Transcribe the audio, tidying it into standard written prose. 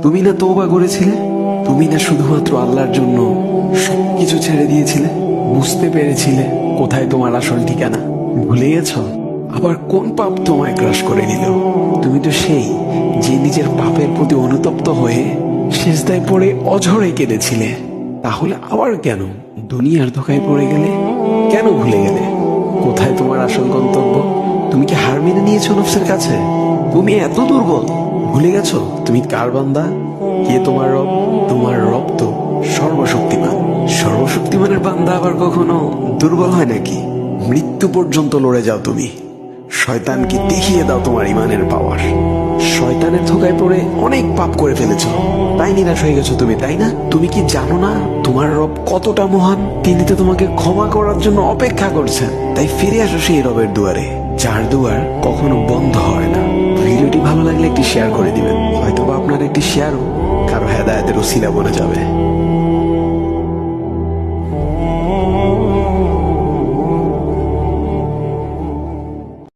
তুমি না তওবা করেছিলে? তুমি না শুধুমাত্র আল্লাহর জন্য সবকিছু ছেড়ে দিয়েছিলে? বুঝতে পেরেছিলে কোথায় তোমার আসল ঠিকানা? ভুলে গেছ? আবার কোন পাপ তোমায় গ্রাস করে নিল? তুমি তো সেই যে নিজের পাপের প্রতি অনুতপ্ত হয়ে সিজদায় পড়ে অঝরে কেঁদেছিলে। তাহলে আবার কেন দুনিয়ার ধোঁকায় পড়ে গেলে? কেন ভুলে গেলে কোথায় তোমার আসল গন্তব্য? তুমি কি হার মেনে নিয়েছো নফসের কাছে? তুমি এত দুর্বল, ভুলে গেছো তুমি কার বান্দা? কে তোমার রব? তোমার রব তো সর্বশক্তিমান। সর্বশক্তিমানের বান্দা আবার কখনো দুর্বল হয় নাকি? মৃত্যু পর্যন্ত লড়ে যাও তুমি। শয়তানকে দেখিয়ে দাও তোমার ইমানের পাওয়ার। শয়তানের ধোকায় পড়ে অনেক পাপ করে ফেলেছো, তাই নিরাশ হয়ে গেছো তুমি, তাই না? তুমি কি জানো না তোমার রব কতটা মহান? তিনি তো তোমাকে ক্ষমা করার জন্য অপেক্ষা করছেন। তাই ফিরে আসো সেই রবের দুয়ারে, যার দুয়ার কখনো বন্ধ হয় না। ভিডিওটি ভালো লাগলে একটি শেয়ার করে দিবেন, হয়তোবা আপনার একটি শেয়ারও কারো হেদায়েতের উসিলা বনে যাবে।